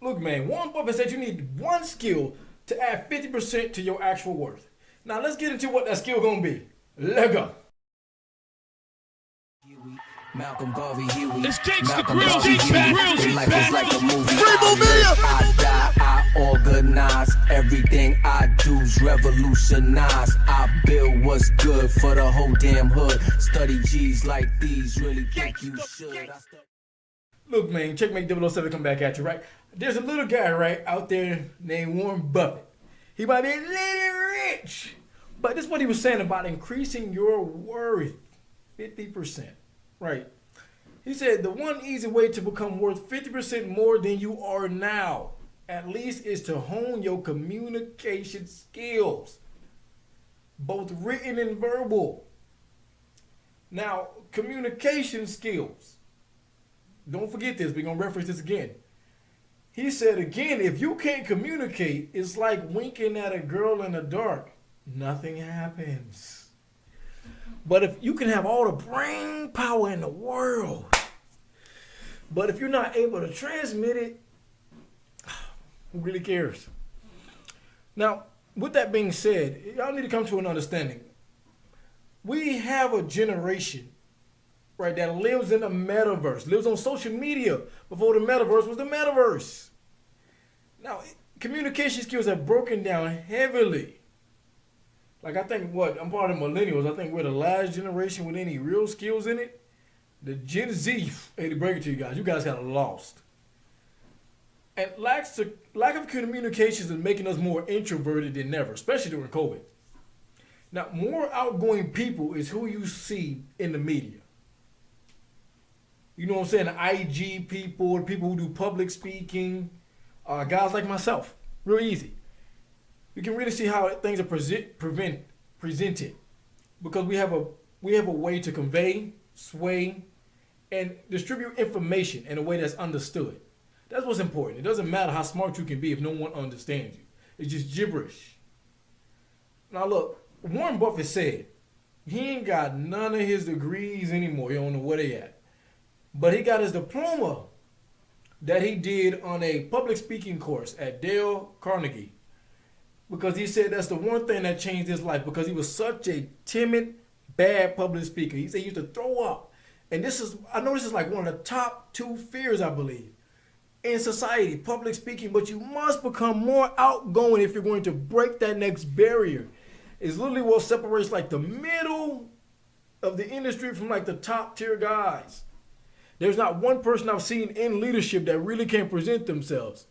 Look, man, Warren Buffett said you need one skill to add 50% to your actual worth. Now, let's get into what that skill gonna be. Let's go. Malcolm Garvey, Huey. It's Jake's the Malcolm Grills, Garvey, Jake's Huey. back, Grills, Their he's life back. is like a movie. I die, I organize. Everything I do's revolutionize. I build what's good for the whole damn hood. Study G's like these, really think you should. Look, man, Checkmate 007 come back at you, right? There's a little guy, right, out there named Warren Buffett. He might be a little rich, but this is what he was saying about increasing your worth 50%, right? He said the one easy way to become worth 50% more than you are now, at least, is to hone your communication skills, both written and verbal. Now, communication skills. Don't forget this. We're going to reference this again. He said, again, if you can't communicate, it's like winking at a girl in the dark. Nothing happens. But if you can have all the brain power in the world, but if you're not able to transmit it, who really cares? Now, with that being said, y'all need to come to an understanding. We have a generation, right, that lives in the metaverse, lives on social media before the metaverse was the metaverse. Now, communication skills have broken down heavily. Like, I think I'm part of millennials. I think we're the last generation with any real skills in it. The Gen Z, hey, to break it to you guys kind of lost. And lack of communications is making us more introverted than ever, especially during COVID. Now, more outgoing people is who you see in the media. You know what I'm saying? The IG people, the people who do public speaking, guys like myself. Real easy. You can really see how things are presented because we have a way to convey, sway, and distribute information in a way that's understood. That's what's important. It doesn't matter how smart you can be if no one understands you. It's just gibberish. Now look, Warren Buffett said he ain't got none of his degrees anymore. He don't know where they at. But he got his diploma that he did on a public speaking course at Dale Carnegie. Because he said that's the one thing that changed his life because he was such a timid, bad public speaker. He said he used to throw up. And I know this is like one of the top 2 fears, I believe, in society, public speaking. But you must become more outgoing if you're going to break that next barrier. It's literally what separates like the middle of the industry from like the top tier guys. There's not one person I've seen in leadership that really can present themselves.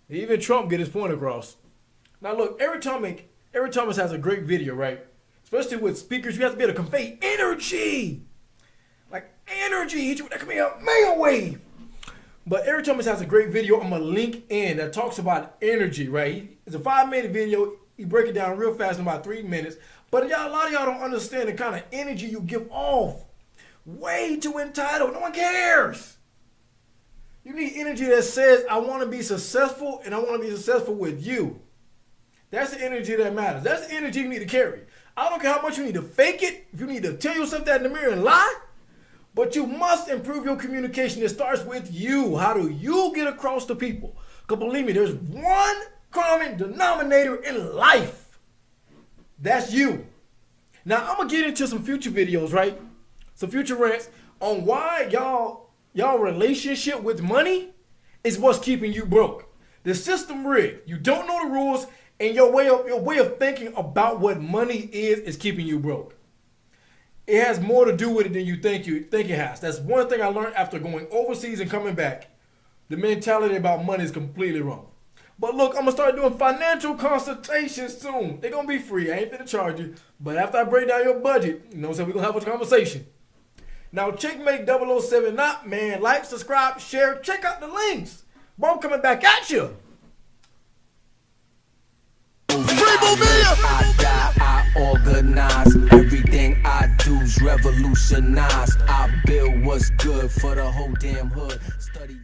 Even Trump get his point across. Now look, every Thomas has a great video, right? Especially with speakers, you have to be able to convey energy. Like energy, that could be a mega wave. But every Thomas has a great video I'm gonna link in that talks about energy, right? It's a 5-minute video. You break it down real fast in about 3 minutes. But a lot of y'all don't understand the kind of energy you give off. Way too entitled. No one cares. You need energy that says, I want to be successful and I want to be successful with you. That's the energy that matters. That's the energy you need to carry. I don't care how much you need to fake it, if you need to tell yourself that in the mirror and lie, but you must improve your communication. It starts with you. How do you get across to people? Because believe me, there's one common denominator in life. That's you. Now, I'm going to get into some future videos, right? Some future rants on why y'all relationship with money is what's keeping you broke. The system rigged. You don't know the rules, and your way of thinking about what money is keeping you broke. It has more to do with it than you think it has. That's one thing I learned after going overseas and coming back. The mentality about money is completely wrong. But look, I'm going to start doing financial consultations soon. They're going to be free. I ain't finna charge you. But after I break down your budget, you know what I'm saying, we're going to have a conversation. Now, Checkmate 007, like, subscribe, share, check out the links. Bro, I'm coming back at you. I die, I organize. Everything I do's revolutionize. I build what's good for the whole damn hood. Study